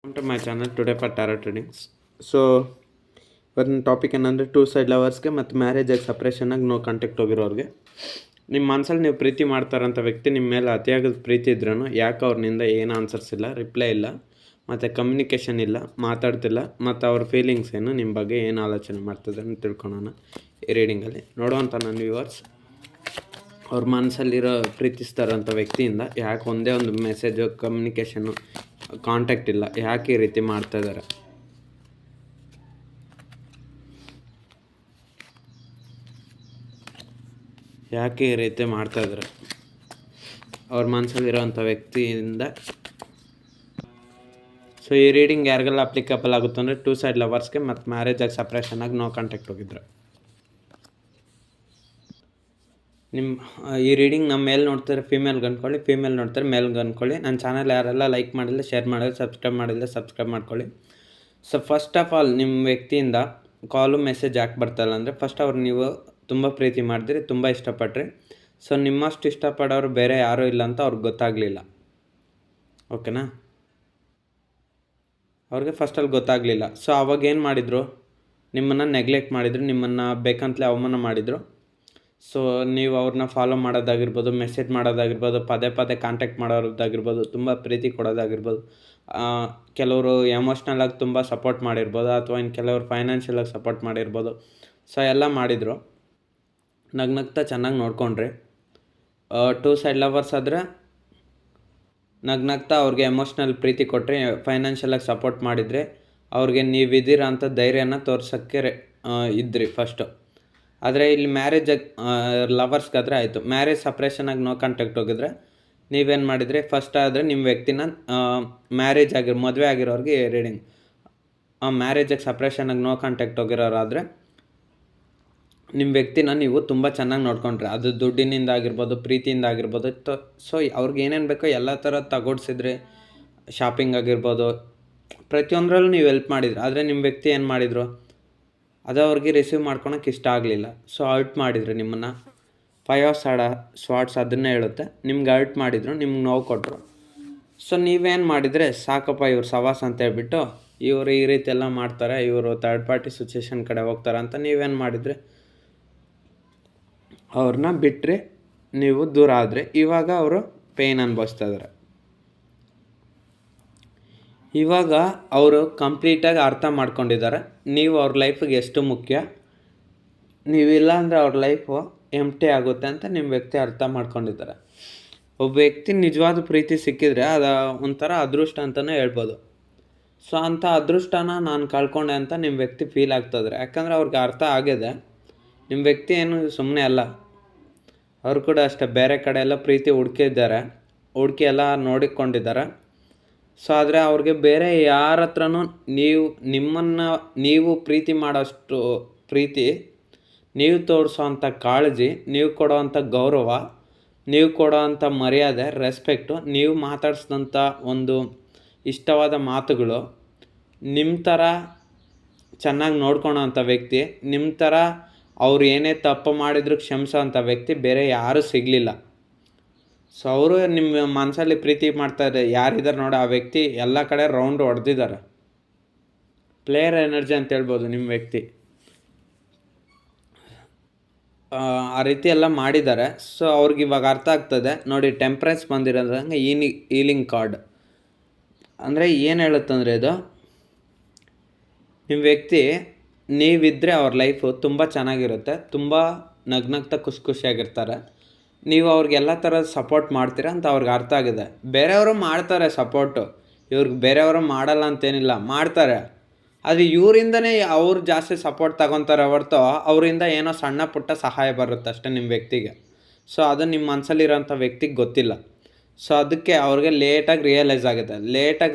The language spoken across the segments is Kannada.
Welcome to my channel today for tarot readings. So ಇವತ್ತಿನ ಟಾಪಿಕ್ ಏನಂದರೆ ಟೂ ಸೈಡ್ ಲವರ್ಸ್ಗೆ ಮತ್ತು ಮ್ಯಾರೇಜಾಗಿ ಸಪ್ರೇಷನಾಗಿ ನೋ ಕಾಂಟ್ಯಾಕ್ಟ್ ಹೋಗಿರೋರಿಗೆ ನಿಮ್ಮ ಮನಸ್ಸಲ್ಲಿ ನೀವು ಪ್ರೀತಿ ಮಾಡ್ತಾರಂಥ ವ್ಯಕ್ತಿ ನಿಮ್ಮ ಮೇಲೆ ಅತಿಯಾಗಿ ಪ್ರೀತಿ ಇದ್ರೂ ಯಾಕೆ ಅವ್ರನಿಂದ ಏನು ಆನ್ಸರ್ಸ್ ಇಲ್ಲ, ರಿಪ್ಲೈ ಇಲ್ಲ, ಮತ್ತು ಕಮ್ಯುನಿಕೇಷನ್ ಇಲ್ಲ, ಮಾತಾಡ್ತಿಲ್ಲ, ಮತ್ತು ಅವ್ರ ಫೀಲಿಂಗ್ಸ್ ಏನು, ನಿಮ್ಮ ಬಗ್ಗೆ ಏನು ಆಲೋಚನೆ ಮಾಡ್ತಿದ್ದಾರೆ ಅಂತ ತಿಳ್ಕೊಳೋಣ ಈ ರೀಡಿಂಗಲ್ಲಿ. ನೋಡುವಂಥ ನನ್ನ ವ್ಯೂವರ್ಸ್ ಅವ್ರ ಮನಸ್ಸಲ್ಲಿರೋ ಪ್ರೀತಿಸ್ತಾರಂಥ ವ್ಯಕ್ತಿಯಿಂದ ಯಾಕೆ ಒಂದೇ ಒಂದು ಮೆಸೇಜು, ಕಮ್ಯುನಿಕೇಷನ್ನು, ಕಾಂಟ್ಯಾಕ್ಟ್ ಇಲ್ಲ, ಯಾಕೆ ಈ ರೀತಿ ಮಾಡ್ತಾಯಿದ್ದಾರೆ? ಯಾಕೆ ಈ ರೀತಿ ಮಾಡ್ತಾಯಿದ್ದಾರೆ ಅವ್ರ ಮನಸ್ಸಲ್ಲಿರೋವಂಥ ವ್ಯಕ್ತಿಯಿಂದ? ಸೊ ಈ ರೀಡಿಂಗ್ ಯಾರಿಗೆಲ್ಲ ಅಪ್ಲಿಕಬಲ್ ಆಗುತ್ತೆ ಅಂದರೆ ಟೂ ಸೈಡ್ ಲವರ್ಸ್ಗೆ ಮತ್ತು ಮ್ಯಾರೇಜಾಗಿ ಸಪ್ರೇಷನಾಗಿ ನೋ ಕಾಂಟ್ಯಾಕ್ಟ್ ಹೋಗಿದ್ರು. ಈ ರೀಡಿಂಗ್ ನಮ್ಮ ಮೇಲೆ ನೋಡ್ತಾರೆ ಫೀಮೇಲ್ಗೆ ಅಂದ್ಕೊಳ್ಳಿ, ಫೀಮೇಲ್ ನೋಡ್ತಾರೆ ಮೇಲ್ಗೆ ಅಂದ್ಕೊಳ್ಳಿ. ನನ್ನ ಚಾನಲ್ ಯಾರೆಲ್ಲ ಲೈಕ್ ಮಾಡಿಲ್ಲ, ಶೇರ್ ಮಾಡಿಲ್ಲ, ಸಬ್ಸ್ಕ್ರೈಬ್ ಮಾಡ್ಕೊಳ್ಳಿ. ಸೊ ಫಸ್ಟ್ ಆಫ್ ಆಲ್ ನಿಮ್ಮ ವ್ಯಕ್ತಿಯಿಂದ ಕಾಲು ಮೆಸೇಜ್ ಯಾಕೆ ಬರ್ತಾಯಿಲ್ಲ ಅಂದರೆ, ಫಸ್ಟ್ ಅವ್ರು ನೀವು ತುಂಬ ಪ್ರೀತಿ ಮಾಡಿದ್ರಿ, ತುಂಬ ಇಷ್ಟಪಟ್ರಿ. ಸೊ ನಿಮ್ಮಷ್ಟು ಇಷ್ಟಪಡೋರು ಬೇರೆ ಯಾರೂ ಇಲ್ಲ ಅಂತ ಅವ್ರಿಗೆ ಗೊತ್ತಾಗಲಿಲ್ಲ. ಓಕೆನಾ? ಅವ್ರಿಗೆ ಫಸ್ಟಲ್ಲಿ ಗೊತ್ತಾಗಲಿಲ್ಲ. ಸೊ ಅವಾಗ ಏನು ಮಾಡಿದರು? ನಿಮ್ಮನ್ನು ನೆಗ್ಲೆಕ್ಟ್ ಮಾಡಿದರು, ನಿಮ್ಮನ್ನು ಬೇಕಂತಲೇ ಅವಮಾನ ಮಾಡಿದರು. ಸೊ ನೀವು ಅವ್ರನ್ನ ಫಾಲೋ ಮಾಡೋದಾಗಿರ್ಬೋದು, ಮೆಸೇಜ್ ಮಾಡೋದಾಗಿರ್ಬೋದು, ಪದೇ ಪದೇ ಕಾಂಟ್ಯಾಕ್ಟ್ ಮಾಡೋದಾಗಿರ್ಬೋದು, ತುಂಬ ಪ್ರೀತಿ ಕೊಡೋದಾಗಿರ್ಬೋದು, ಕೆಲವರು ಎಮೋಷ್ನಲಾಗಿ ತುಂಬ ಸಪೋರ್ಟ್ ಮಾಡಿರ್ಬೋದು, ಅಥವಾ ಇನ್ನು ಕೆಲವರು ಫೈನಾನ್ಷಿಯಲಾಗಿ ಸಪೋರ್ಟ್ ಮಾಡಿರ್ಬೋದು. ಸೊ ಎಲ್ಲ ಮಾಡಿದರು, ನಗ್ನಗ್ತಾ ಚೆನ್ನಾಗಿ ನೋಡ್ಕೊಂಡ್ರಿ. ಟೂ ಸೈಡ್ ಲವರ್ಸ್ ಆದರೆ ನಗ್ನಗ್ತಾ ಅವ್ರಿಗೆ ಎಮೋಷ್ನಲ್ ಪ್ರೀತಿ ಕೊಟ್ಟರೆ, ಫೈನಾನ್ಷಿಯಲಾಗಿ ಸಪೋರ್ಟ್ ಮಾಡಿದರೆ, ಅವ್ರಿಗೆ ನೀವಿದ್ದೀರ ಅಂತ ಧೈರ್ಯನ ತೋರ್ಸೋಕ್ಕೆ ಇದ್ರಿ ಫಸ್ಟು. ಆದರೆ ಇಲ್ಲಿ ಮ್ಯಾರೇಜಾಗಿ ಲವರ್ಸ್ಗಾದರೆ ಆಯಿತು. ಮ್ಯಾರೇಜ್ ಸಪ್ರೇಷನಾಗಿ ನೋ ಕಾಂಟ್ಯಾಕ್ಟ್ ಹೋಗಿದ್ರೆ ನೀವೇನು ಮಾಡಿದ್ರಿ? ಫಸ್ಟ್ ಆದರೆ ನಿಮ್ಮ ವ್ಯಕ್ತಿನ ಮ್ಯಾರೇಜ್ ಮದುವೆ ಆಗಿರೋರಿಗೆ ರೀಡಿಂಗ್. ಮ್ಯಾರೇಜಾಗಿ ಸಪ್ರೇಷನಾಗಿ ನೋ ಕಾಂಟ್ಯಾಕ್ಟ್ ಹೋಗಿರೋರಾದರೆ ನಿಮ್ಮ ವ್ಯಕ್ತಿನ ನೀವು ತುಂಬ ಚೆನ್ನಾಗಿ ನೋಡ್ಕೊಂಡ್ರಿ. ಅದು ದುಡ್ಡಿನಿಂದ ಆಗಿರ್ಬೋದು, ಪ್ರೀತಿಯಿಂದ ಆಗಿರ್ಬೋದು. ಸೊ ಅವ್ರಿಗೆ ಏನೇನು ಬೇಕೋ ಎಲ್ಲ ಥರ ತಗೊಡ್ಸಿದ್ರಿ. ಶಾಪಿಂಗ್ ಆಗಿರ್ಬೋದು, ಪ್ರತಿಯೊಂದರಲ್ಲೂ ನೀವು ಹೆಲ್ಪ್ ಮಾಡಿದ್ರಿ. ಆದರೆ ನಿಮ್ಮ ವ್ಯಕ್ತಿ ಏನು ಮಾಡಿದರು? ಅದು ಅವ್ರಿಗೆ ರಿಸೀವ್ ಮಾಡ್ಕೊಳಕ್ಕೆ ಇಷ್ಟ ಆಗಲಿಲ್ಲ. ಸೊ ಹರ್ಟ್ ಮಾಡಿದ್ರು ನಿಮ್ಮನ್ನು. 5 ಆಫ್ ಸ್ವಾರ್ಡ್ಸ್ ಅದನ್ನೇ ಹೇಳುತ್ತೆ. ನಿಮ್ಗೆ ಹರ್ಟ್ ಮಾಡಿದರು, ನಿಮ್ಗೆ ನೋವು ಕೊಟ್ಟರು. ಸೊ ನೀವೇನು ಮಾಡಿದರೆ, ಸಾಕಪ್ಪ ಇವ್ರು ಸವಾಸ ಅಂತ ಹೇಳ್ಬಿಟ್ಟು ಇವರು ಈ ರೀತಿ ಎಲ್ಲ ಮಾಡ್ತಾರೆ, ಇವರು ಥರ್ಡ್ ಪಾರ್ಟಿ ಸಿಚುವೇಶನ್ ಕಡೆ ಹೋಗ್ತಾರೆ ಅಂತ ನೀವೇನು ಮಾಡಿದರೆ, ಅವ್ರನ್ನ ಬಿಟ್ಟರೆ, ನೀವು ದೂರ ಆದರೆ. ಇವಾಗ ಅವರು ಪೇಯ್ನ್ ಅನುಭವಿಸ್ತಾ ಇದ್ದಾರೆ. ಇವಾಗ ಅವರು ಕಂಪ್ಲೀಟಾಗಿ ಅರ್ಥ ಮಾಡ್ಕೊಂಡಿದ್ದಾರೆ ನೀವು ಅವ್ರ ಲೈಫಿಗೆ ಎಷ್ಟು ಮುಖ್ಯ. ನೀವಿಲ್ಲ ಅಂದರೆ ಅವ್ರ ಲೈಫು ಎಂಪ್ಟಿ ಆಗುತ್ತೆ ಅಂತ ನಿಮ್ಮ ವ್ಯಕ್ತಿ ಅರ್ಥ ಮಾಡ್ಕೊಂಡಿದ್ದಾರೆ. ಒಬ್ಬ ವ್ಯಕ್ತಿ ನಿಜವಾದ ಪ್ರೀತಿ ಸಿಕ್ಕಿದರೆ ಅದು ಒಂಥರ ಅದೃಷ್ಟ ಅಂತಲೇ ಹೇಳ್ಬೋದು. ಸೊ ಅಂಥ ಅದೃಷ್ಟನ ನಾನು ಕಳ್ಕೊಂಡೆ ಅಂತ ನಿಮ್ಮ ವ್ಯಕ್ತಿ ಫೀಲ್ ಆಗ್ತಾಯಿದ್ದಾರೆ. ಯಾಕಂದರೆ ಅವ್ರಿಗೆ ಅರ್ಥ ಆಗಿದೆ ನಿಮ್ಮ ವ್ಯಕ್ತಿ ಏನು ಸುಮ್ಮನೆ ಅಲ್ಲ. ಅವರು ಕೂಡ ಅಷ್ಟೇ ಬೇರೆ ಕಡೆ ಎಲ್ಲ ಪ್ರೀತಿ ಹುಡುಕಿ ಎಲ್ಲ ನೋಡಿಕೊಂಡಿದ್ದಾರೆ. ಸೊ ಆದರೆ ಅವ್ರಿಗೆ ಬೇರೆ ಯಾರ ಹತ್ರನೂ ನೀವು ಪ್ರೀತಿ ಮಾಡೋಷ್ಟು ಪ್ರೀತಿ, ನೀವು ತೋರಿಸೋವಂಥ ಕಾಳಜಿ, ನೀವು ಕೊಡೋವಂಥ ಗೌರವ, ನೀವು ಕೊಡೋವಂಥ ಮರ್ಯಾದೆ, ರೆಸ್ಪೆಕ್ಟು, ನೀವು ಮಾತಾಡಿಸಿದಂಥ ಒಂದು ಇಷ್ಟವಾದ ಮಾತುಗಳು, ನಿಮ್ಮ ಥರ ಚೆನ್ನಾಗಿ ನೋಡ್ಕೊಳೋವಂಥ ವ್ಯಕ್ತಿ, ನಿಮ್ಮ ಥರ ಅವ್ರು ಏನೇ ತಪ್ಪು ಮಾಡಿದ್ರು ಕ್ಷಮಿಸೋ ಅಂಥ ವ್ಯಕ್ತಿ ಬೇರೆ ಯಾರೂ ಸಿಗಲಿಲ್ಲ. ಸೊ ಅವರು ನಿಮ್ಮ ಮನಸ್ಸಲ್ಲಿ ಪ್ರೀತಿ ಮಾಡ್ತಾರೆ ಯಾರಿದ್ದಾರೆ ನೋಡಿ, ಆ ವ್ಯಕ್ತಿ ಎಲ್ಲ ಕಡೆ ರೌಂಡ್ ಹೊಡೆದಿದ್ದಾರೆ. ಪ್ಲೇಯರ್ ಎನರ್ಜಿ ಅಂತ ಹೇಳ್ಬೋದು ನಿಮ್ಮ ವ್ಯಕ್ತಿ. ಆ ರೀತಿ ಎಲ್ಲ ಮಾಡಿದ್ದಾರೆ. ಸೊ ಅವ್ರಿಗೆ ಇವಾಗ ಅರ್ಥ ಆಗ್ತದೆ ನೋಡಿ. ಟೆಂಪ್ರೆನ್ಸ್ ಬಂದಿರೋದಂಗೆ ಹೀಲಿಂಗ್ ಕಾರ್ಡ್ ಅಂದರೆ ಏನು ಹೇಳುತ್ತಂದರೆ, ಇದು ನಿಮ್ಮ ವ್ಯಕ್ತಿ ನೀವಿದ್ದರೆ ಅವ್ರ ಲೈಫು ತುಂಬ ಚೆನ್ನಾಗಿರುತ್ತೆ, ತುಂಬ ನಗ್ನಗ್ತಾ ಖುಷಿಯಾಗಿರ್ತಾರೆ. ನೀವು ಅವ್ರಿಗೆಲ್ಲ ಥರದ ಸಪೋರ್ಟ್ ಮಾಡ್ತೀರಾ ಅಂತ ಅವ್ರಿಗೆ ಅರ್ಥ ಆಗಿದೆ. ಬೇರೆಯವರು ಮಾಡ್ತಾರೆ ಸಪೋರ್ಟು, ಇವ್ರಿಗೆ ಬೇರೆಯವರು ಮಾಡಲ್ಲ ಅಂತೇನಿಲ್ಲ, ಮಾಡ್ತಾರೆ. ಅದು ಇವರಿಂದನೇ ಅವ್ರು ಜಾಸ್ತಿ ಸಪೋರ್ಟ್ ತಗೊತಾರೆ ಹೊರತು ಅವರಿಂದ ಏನೋ ಸಣ್ಣ ಪುಟ್ಟ ಸಹಾಯ ಬರುತ್ತೆ ಅಷ್ಟೇ ನಿಮ್ಮ ವ್ಯಕ್ತಿಗೆ. ಸೊ ಅದು ನಿಮ್ಮ ಮನಸ್ಸಲ್ಲಿರೋಂಥ ವ್ಯಕ್ತಿಗೆ ಗೊತ್ತಿಲ್ಲ. ಸೊ ಅದಕ್ಕೆ ಅವ್ರಿಗೆ ಲೇಟಾಗಿ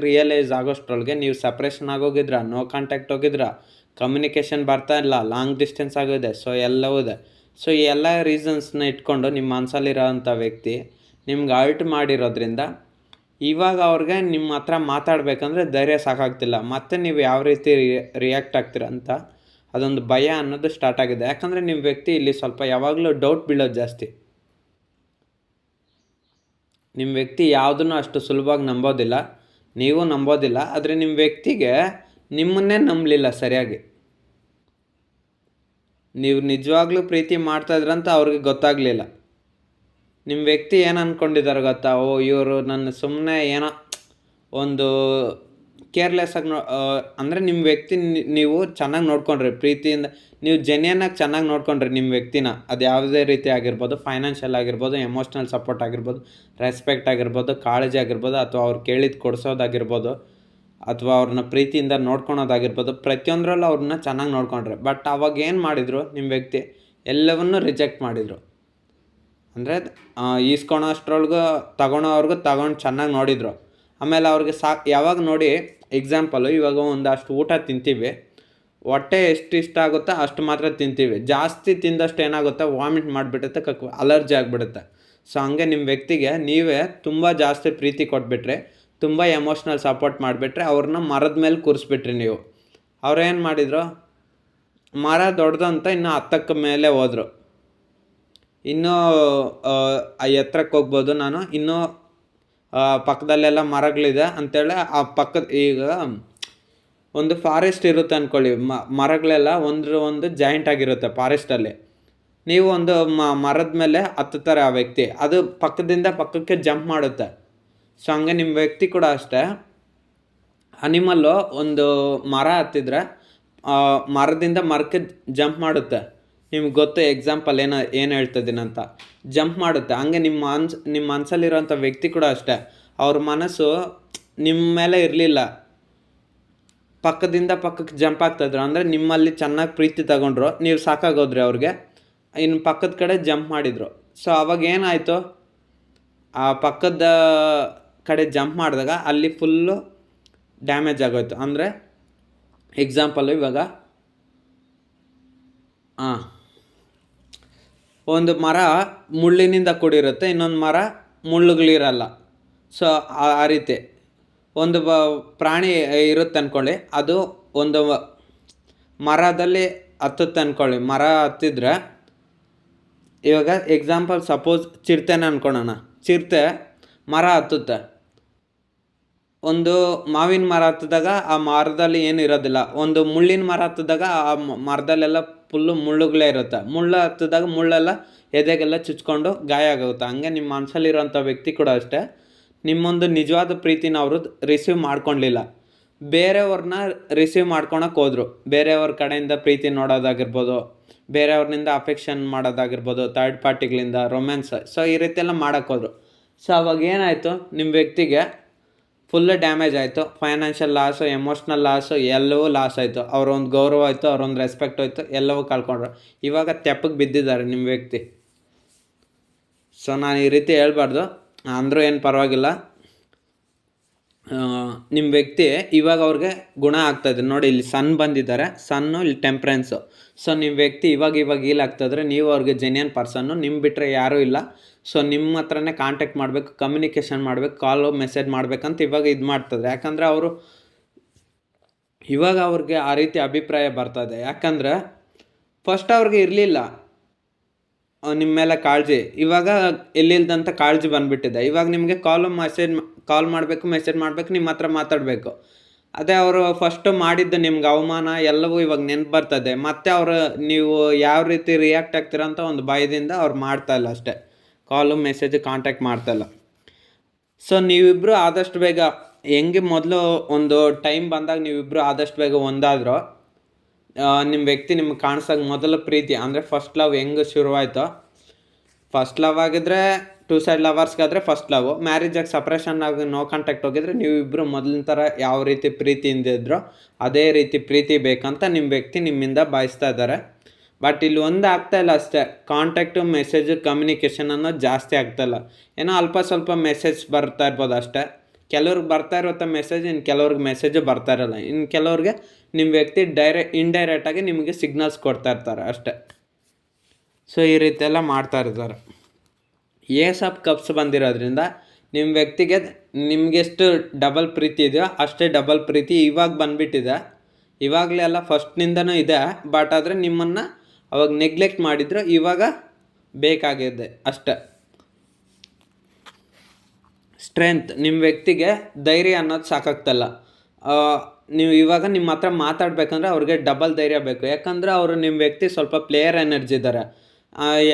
ರಿಯಲೈಸ್ ಆಗೋಷ್ಟ್ರೊಳಗೆ ನೀವು ಸಪ್ರೇಷನ್ ಆಗೋಗಿದ್ರ, ನೋ ಕಾಂಟ್ಯಾಕ್ಟ್ ಹೋಗಿದ್ರ, ಕಮ್ಯುನಿಕೇಷನ್ ಬರ್ತಾ ಇಲ್ಲ, ಲಾಂಗ್ ಡಿಸ್ಟೆನ್ಸ್ ಆಗಿದೆ. ಸೊ ಎಲ್ಲವೂ ಇದೆ. ಸೊ ಈ ಎಲ್ಲ ರೀಸನ್ಸ್ನ ಇಟ್ಕೊಂಡು ನಿಮ್ಮ ಮನಸ್ಸಲ್ಲಿರೋವಂಥ ವ್ಯಕ್ತಿ ನಿಮ್ಗೆ ಹರ್ಟ್ ಮಾಡಿರೋದ್ರಿಂದ ಇವಾಗ ಅವ್ರಿಗೆ ನಿಮ್ಮ ಹತ್ರ ಮಾತಾಡಬೇಕಂದ್ರೆ ಧೈರ್ಯ ಸಾಕಾಗ್ತಿಲ್ಲ. ಮತ್ತು ನೀವು ಯಾವ ರೀತಿ ರಿಯಾಕ್ಟ್ ಆಗ್ತೀರ ಅಂತ ಅದೊಂದು ಭಯ ಅನ್ನೋದು ಸ್ಟಾರ್ಟ್ ಆಗಿದೆ. ಯಾಕಂದರೆ ನಿಮ್ಮ ವ್ಯಕ್ತಿ ಇಲ್ಲಿ ಸ್ವಲ್ಪ ಯಾವಾಗಲೂ ಡೌಟ್ ಬೀಳೋದು ಜಾಸ್ತಿ. ನಿಮ್ಮ ವ್ಯಕ್ತಿ ಯಾವುದನ್ನು ಅಷ್ಟು ಸುಲಭವಾಗಿ ನಂಬೋದಿಲ್ಲ. ನೀವು ನಂಬೋದಿಲ್ಲ, ಆದರೆ ನಿಮ್ಮ ವ್ಯಕ್ತಿಗೆ ನಿಮ್ಮನ್ನೇ ನಂಬಲಿಲ್ಲ ಸರಿಯಾಗಿ. ನೀವು ನಿಜವಾಗ್ಲೂ ಪ್ರೀತಿ ಮಾಡ್ತಾಯಿದ್ರಂತ ಅವ್ರಿಗೆ ಗೊತ್ತಾಗಲಿಲ್ಲ. ನಿಮ್ಮ ವ್ಯಕ್ತಿ ಏನು ಅಂದ್ಕೊಂಡಿದ್ದಾರೆ ಗೊತ್ತಾ, ಓ ಇವರು ನನ್ನ ಸುಮ್ಮನೆ ಏನೋ ಒಂದು ಕೇರ್ಲೆಸ್ಸಾಗಿ ಅಂದರೆ ನಿಮ್ಮ ವ್ಯಕ್ತಿ ನೀವು ಚೆನ್ನಾಗಿ ನೋಡ್ಕೊಂಡ್ರಿ, ಪ್ರೀತಿಯಿಂದ ನೀವು ಜೆನ್ಯನ್ನಾಗಿ ಚೆನ್ನಾಗಿ ನೋಡ್ಕೊಂಡ್ರಿ ನಿಮ್ಮ ವ್ಯಕ್ತಿನ. ಅದು ಯಾವುದೇ ರೀತಿ ಆಗಿರ್ಬೋದು, ಫೈನಾನ್ಷಿಯಲ್ ಆಗಿರ್ಬೋದು, ಎಮೋಷ್ನಲ್ ಸಪೋರ್ಟ್ ಆಗಿರ್ಬೋದು, ರೆಸ್ಪೆಕ್ಟ್ ಆಗಿರ್ಬೋದು, ಕಾಳಜಿ ಆಗಿರ್ಬೋದು, ಅಥವಾ ಅವ್ರು ಕೇಳಿದ್ದು ಕೊಡಿಸೋದಾಗಿರ್ಬೋದು, ಅಥವಾ ಅವ್ರನ್ನ ಪ್ರೀತಿಯಿಂದ ನೋಡ್ಕೊಳೋದಾಗಿರ್ಬೋದು, ಪ್ರತಿಯೊಂದರಲ್ಲೂ ಅವ್ರನ್ನ ಚೆನ್ನಾಗಿ ನೋಡ್ಕೊಂಡ್ರೆ. ಬಟ್ ಅವಾಗ ಏನು ಮಾಡಿದರು ನಿಮ್ಮ ವ್ಯಕ್ತಿ, ಎಲ್ಲವನ್ನೂ ರಿಜೆಕ್ಟ್ ಮಾಡಿದರು. ಅಂದರೆ ಈಸ್ಕೊಳೋಷ್ಟ್ರೊಳಗೂ ತಗೊಳೋವ್ರಿಗೂ ತಗೊಂಡು ಚೆನ್ನಾಗಿ ನೋಡಿದರು. ಆಮೇಲೆ ಅವ್ರಿಗೆ ಯಾವಾಗ ನೋಡಿ ಎಕ್ಸಾಂಪಲು, ಇವಾಗ ಒಂದಷ್ಟು ಊಟ ತಿಂತೀವಿ, ಹೊಟ್ಟೆ ಎಷ್ಟು ಇಷ್ಟ ಆಗುತ್ತೋ ಅಷ್ಟು ಮಾತ್ರ ತಿಂತೀವಿ. ಜಾಸ್ತಿ ತಿಂದಷ್ಟು ಏನಾಗುತ್ತೆ, ವಾಮಿಟ್ ಮಾಡಿಬಿಡುತ್ತೆ, ಅಲರ್ಜಿ ಆಗಿಬಿಡುತ್ತೆ. ಸೊ ಹಂಗೆ ನಿಮ್ಮ ವ್ಯಕ್ತಿಗೆ ನೀವೇ ತುಂಬ ಜಾಸ್ತಿ ಪ್ರೀತಿ ಕೊಟ್ಬಿಟ್ರೆ, ತುಂಬ ಎಮೋಷ್ನಲ್ ಸಪೋರ್ಟ್ ಮಾಡಿಬಿಟ್ರೆ, ಅವ್ರನ್ನ ಮರದ ಮೇಲೆ ಕೂರಿಸ್ಬಿಟ್ರಿ ನೀವು. ಅವ್ರೇನು ಮಾಡಿದರು, ಮರ ದೊಡ್ಡದಂತ ಇನ್ನೂ ಹತ್ತಕ್ಕೆ ಮೇಲೆ ಹೋದರು. ಇನ್ನೂ ಎತ್ತರಕ್ಕೆ ಹೋಗ್ಬೋದು ನಾನು, ಇನ್ನೂ ಪಕ್ಕದಲ್ಲೆಲ್ಲ ಮರಗಳಿದೆ ಅಂತೇಳಿ ಆ ಪಕ್ಕದ, ಈಗ ಒಂದು ಫಾರೆಸ್ಟ್ ಇರುತ್ತೆ ಅಂದ್ಕೊಳ್ಳಿ, ಮರಗಳೆಲ್ಲ ಒಂದು ಜಾಯಿಂಟ್ ಆಗಿರುತ್ತೆ ಫಾರೆಸ್ಟಲ್ಲಿ. ನೀವು ಒಂದು ಮರದ ಮೇಲೆ ಹತ್ತುತ್ತಾರೆ ಆ ವ್ಯಕ್ತಿ, ಅದು ಪಕ್ಕದಿಂದ ಪಕ್ಕಕ್ಕೆ ಜಂಪ್ ಮಾಡುತ್ತೆ. ಸೊ ಹಂಗೆ ನಿಮ್ಮ ವ್ಯಕ್ತಿ ಕೂಡ ಅಷ್ಟೇ, ಅನಿಮಲ್ಲು ಒಂದು ಮರ ಹತ್ತಿದ್ರೆ ಮರದಿಂದ ಮರಕ್ಕೆ ಜಂಪ್ ಮಾಡುತ್ತೆ. ನಿಮ್ಗೆ ಗೊತ್ತು ಎಕ್ಸಾಂಪಲ್ ಏನು ಹೇಳ್ತಿದ್ದೀನಂತ, ಜಂಪ್ ಮಾಡುತ್ತೆ. ಹಂಗೆ ನಿಮ್ಮ ಮನಸ್ಸಲ್ಲಿರೋಂಥ ವ್ಯಕ್ತಿ ಕೂಡ ಅಷ್ಟೇ, ಅವ್ರ ಮನಸ್ಸು ನಿಮ್ಮ ಮೇಲೆ ಇರಲಿಲ್ಲ, ಪಕ್ಕದಿಂದ ಪಕ್ಕಕ್ಕೆ ಜಂಪ್ ಆಗ್ತಾಯಿದ್ರು. ಅಂದರೆ ನಿಮ್ಮಲ್ಲಿ ಚೆನ್ನಾಗಿ ಪ್ರೀತಿ ತಗೊಂಡ್ರು, ನೀವು ಸಾಕಾಗೋದ್ರಿ ಅವ್ರಿಗೆ, ಇನ್ನು ಪಕ್ಕದ ಕಡೆ ಜಂಪ್ ಮಾಡಿದರು. ಸೊ ಅವಾಗ ಏನಾಯಿತು, ಆ ಪಕ್ಕದ ಕಡೆ ಜಂಪ್ ಮಾಡಿದಾಗ ಅಲ್ಲಿ ಫುಲ್ಲು ಡ್ಯಾಮೇಜ್ ಆಗೋಯ್ತು. ಅಂದರೆ ಎಕ್ಸಾಂಪಲು, ಇವಾಗ ಒಂದು ಮರ ಮುಳ್ಳಿನಿಂದ ಕೂಡಿರುತ್ತೆ, ಇನ್ನೊಂದು ಮರ ಮುಳ್ಳುಗಳಿರಲ್ಲ. ಸೊ ಆ ರೀತಿ ಒಂದು ಪ್ರಾಣಿ ಇರುತ್ತೆ ಅಂದ್ಕೊಳ್ಳಿ, ಅದು ಒಂದು ಮರದಲ್ಲಿ ಹತ್ತುತ್ತೆ ಅಂದ್ಕೊಳ್ಳಿ. ಮರ ಹತ್ತಿದ್ರೆ, ಇವಾಗ ಎಕ್ಸಾಂಪಲ್ ಸಪೋಸ್ ಚಿರತೆನ ಅಂದ್ಕೊಳ್ಳೋಣ, ಚಿರತೆ ಮರ ಹತ್ತುತ್ತೆ. ಒಂದು ಮಾವಿನ ಮರ ಹತ್ತಿದಾಗ ಆ ಮರದಲ್ಲಿ ಏನು ಇರೋದಿಲ್ಲ, ಒಂದು ಮುಳ್ಳಿನ ಮರ ಹತ್ತಿದಾಗ ಆ ಮರದಲ್ಲೆಲ್ಲ ಫುಲ್ಲು ಮುಳ್ಳುಗಳೇ ಇರುತ್ತೆ. ಮುಳ್ಳು ಹತ್ತಿದಾಗ ಮುಳ್ಳೆಲ್ಲ ಎದೆಗೆಲ್ಲ ಚುಚ್ಕೊಂಡು ಗಾಯ ಆಗುತ್ತೆ. ಹಂಗೆ ನಿಮ್ಮ ಮನಸ್ಸಲ್ಲಿರೋಂಥ ವ್ಯಕ್ತಿ ಕೂಡ ಅಷ್ಟೇ, ನಿಮ್ಮೊಂದು ನಿಜವಾದ ಪ್ರೀತಿನ ಅವರು ರಿಸೀವ್ ಮಾಡ್ಕೊಳ್ಲಿಲ್ಲ, ಬೇರೆಯವ್ರನ್ನ ರಿಸೀವ್ ಮಾಡ್ಕೊಳಕ್ಕೆ ಹೋದರು. ಬೇರೆಯವ್ರ ಕಡೆಯಿಂದ ಪ್ರೀತಿ ನೋಡೋದಾಗಿರ್ಬೋದು, ಬೇರೆಯವ್ರನಿಂದ ಅಫೆಕ್ಷನ್ ಮಾಡೋದಾಗಿರ್ಬೋದು, ಥರ್ಡ್ ಪಾರ್ಟಿಗಳಿಂದ ರೊಮ್ಯಾನ್ಸ್, ಸೊ ಈ ರೀತಿ ಎಲ್ಲ ಮಾಡೋಕ್ಕೆ ಹೋದರು. ಸೊ ಅವಾಗ ಏನಾಯಿತು, ನಿಮ್ಮ ವ್ಯಕ್ತಿಗೆ ಫುಲ್ಲು ಡ್ಯಾಮೇಜ್ ಆಯಿತು. ಫೈನಾನ್ಷಿಯಲ್ ಲಾಸು, ಎಮೋಷ್ನಲ್ ಲಾಸು, ಎಲ್ಲವೂ ಲಾಸ್ ಆಯಿತು. ಅವ್ರೊಂದು ಗೌರವ ಆಯಿತು, ಅವ್ರೊಂದು ರೆಸ್ಪೆಕ್ಟ್ ಹೋಯ್ತು, ಎಲ್ಲವೂ ಕಳ್ಕೊಂಡ್ರು. ಇವಾಗ ತೆಪ್ಪಗೆ ಬಿದ್ದಿದ್ದಾರೆ ನಿಮ್ಮ ವ್ಯಕ್ತಿ. ಸೊ ನಾನು ಈ ರೀತಿ ಹೇಳ್ಬಾರ್ದು, ಅಂದರೂ ಏನು ಪರವಾಗಿಲ್ಲ. ನಿಮ್ಮ ವ್ಯಕ್ತಿ ಇವಾಗ ಅವ್ರಿಗೆ ಗುಣ ಆಗ್ತಾಯಿದೆ ನೋಡಿ, ಇಲ್ಲಿ ಸನ್ ಬಂದಿದ್ದಾರೆ, ಸನ್ನು ಇಲ್ಲಿ ಟೆಂಪ್ರೆನ್ಸು. ಸೊ ನಿಮ್ಮ ವ್ಯಕ್ತಿ ಇವಾಗ ಹೀಲ್ ಆಗ್ತಾಯಿದ್ರೆ, ನೀವು ಅವ್ರಿಗೆ ಜೆನ್ಯನ್ ಪರ್ಸನ್ನು, ನಿಮ್ಮ ಬಿಟ್ಟರೆ ಯಾರೂ ಇಲ್ಲ. ಸೊ ನಿಮ್ಮ ಹತ್ರನೇ ಕಾಂಟ್ಯಾಕ್ಟ್ ಮಾಡಬೇಕು, ಕಮ್ಯುನಿಕೇಷನ್ ಮಾಡಬೇಕು, ಕಾಲು ಮೆಸೇಜ್ ಮಾಡಬೇಕಂತ ಇವಾಗ ಇದು ಮಾಡ್ತದೆ. ಯಾಕಂದರೆ ಇವಾಗ ಅವ್ರಿಗೆ ಆ ರೀತಿ ಅಭಿಪ್ರಾಯ ಬರ್ತದೆ. ಯಾಕಂದರೆ ಫಸ್ಟ್ ಅವ್ರಿಗೆ ಇರಲಿಲ್ಲ ನಿಮ್ಮ ಮೇಲೆ ಕಾಳಜಿ, ಇವಾಗ ಎಲ್ಲಿಲ್ದಂಥ ಕಾಳಜಿ ಬಂದುಬಿಟ್ಟಿದೆ. ಇವಾಗ ನಿಮಗೆ ಕಾಲ್ ಮಾಡಬೇಕು, ಮೆಸೇಜ್ ಮಾಡಬೇಕು, ನಿಮ್ಮ ಹತ್ರ ಮಾತಾಡಬೇಕು. ಅದೇ ಅವರು ಫಸ್ಟು ಮಾಡಿದ್ದು ನಿಮ್ಗೆ ಅವಮಾನ ಎಲ್ಲವೂ ಇವಾಗ ನೆನಪು ಬರ್ತದೆ. ಮತ್ತು ನೀವು ಯಾವ ರೀತಿ ರಿಯಾಕ್ಟ್ ಆಗ್ತೀರಂತ ಒಂದು ಭಯದಿಂದ ಅವ್ರು ಮಾಡ್ತಾಯಿಲ್ಲ ಅಷ್ಟೇ, ಕಾಲು ಮೆಸೇಜ್ ಕಾಂಟ್ಯಾಕ್ಟ್ ಮಾಡ್ತಾಯಿಲ್ಲ. ಸೊ ನೀವಿಬ್ಬರು ಆದಷ್ಟು ಬೇಗ, ಹೆಂಗೆ ಮೊದಲು ಒಂದು ಟೈಮ್ ಬಂದಾಗ ನೀವಿಬ್ಬರು ಆದಷ್ಟು ಬೇಗ ಒಂದಾದರೂ, ನಿಮ್ಮ ವ್ಯಕ್ತಿ ನಿಮ್ಗೆ ಕಾಣಿಸೋಕೆ ಮೊದಲ ಪ್ರೀತಿ ಅಂದರೆ ಫಸ್ಟ್ ಲವ್ ಹೆಂಗೆ ಶುರುವಾಯಿತೋ, ಫಸ್ಟ್ ಲವ್ ಆಗಿದ್ರೆ ಟೂ ಸೈಡ್ ಲವರ್ಸ್ಗಾದರೆ ಫಸ್ಟ್ ಲವ್, ಮ್ಯಾರೇಜಾಗಿ ಸಪ್ರೇಷನ್ ಆಗಿ ನೋ ಕಾಂಟ್ಯಾಕ್ಟ್ ಹೋಗಿದ್ರೆ ನೀವಿಬ್ಬರು ಮೊದಲಿನ ಥರ ಯಾವ ರೀತಿ ಪ್ರೀತಿಯಿಂದ ಇದ್ರೋ ಅದೇ ರೀತಿ ಪ್ರೀತಿ ಬೇಕಂತ ನಿಮ್ಮ ವ್ಯಕ್ತಿ ನಿಮ್ಮಿಂದ ಬಯಸ್ತಾ ಇದ್ದಾರೆ. ಬಟ್ ಇಲ್ಲಿ ಒಂದು ಆಗ್ತಾಯಿಲ್ಲ ಅಷ್ಟೇ, ಕಾಂಟ್ಯಾಕ್ಟು, ಮೆಸೇಜು, ಕಮ್ಯುನಿಕೇಷನ್ ಅನ್ನೋದು ಜಾಸ್ತಿ ಆಗ್ತಾಯಿಲ್ಲ. ಏನೋ ಅಲ್ಪ ಸ್ವಲ್ಪ ಮೆಸೇಜ್ ಬರ್ತಾ ಇರ್ಬೋದು ಅಷ್ಟೇ. ಕೆಲವ್ರಿಗೆ ಬರ್ತಾ ಇರುತ್ತೆ ಮೆಸೇಜ್, ಇನ್ನು ಕೆಲವ್ರಿಗೆ ಮೆಸೇಜು ಬರ್ತಾ ಇರೋಲ್ಲ. ಇನ್ನು ಕೆಲವ್ರಿಗೆ ನಿಮ್ಮ ವ್ಯಕ್ತಿ ಇಂಡೈರೆಕ್ಟಾಗಿ ನಿಮಗೆ ಸಿಗ್ನಲ್ಸ್ ಕೊಡ್ತಾ ಇರ್ತಾರೆ ಅಷ್ಟೇ. ಸೊ ಈ ರೀತಿ ಎಲ್ಲ ಮಾಡ್ತಾ ಇರ್ತಾರೆ. ಏಸ್ ಆಫ್ ಕಪ್ಸ್ ಬಂದಿರೋದ್ರಿಂದ ನಿಮ್ಮ ವ್ಯಕ್ತಿಗೆ ನಿಮಗೆಷ್ಟು ಡಬಲ್ ಪ್ರೀತಿ ಇದೆಯೋ ಅಷ್ಟೇ ಡಬಲ್ ಪ್ರೀತಿ ಇವಾಗ ಬಂದುಬಿಟ್ಟಿದೆ. ಇವಾಗಲೇ ಎಲ್ಲ ಫಸ್ಟ್ನಿಂದನೂ ಇದೆ, ಬಟ್ ಆದರೆ ನಿಮ್ಮನ್ನು ಅವಾಗ ನೆಗ್ಲೆಕ್ಟ್ ಮಾಡಿದ್ರು, ಇವಾಗ ಬೇಕಾಗಿದೆ ಅಷ್ಟೆ. ಸ್ಟ್ರೆಂತ್, ನಿಮ್ಮ ವ್ಯಕ್ತಿಗೆ ಧೈರ್ಯ ಅನ್ನೋದು ಸಾಕಾಗ್ತಲ್ಲ. ನೀವು ಇವಾಗ ನಿಮ್ಮ ಹತ್ರ ಮಾತಾಡಬೇಕಂದ್ರೆ ಅವ್ರಿಗೆ ಡಬಲ್ ಧೈರ್ಯ ಬೇಕು. ಯಾಕಂದರೆ ಅವರು ನಿಮ್ಮ ವ್ಯಕ್ತಿ ಸ್ವಲ್ಪ ಪ್ಲೇಯರ್ ಎನರ್ಜಿ ಇದ್ದಾರೆ.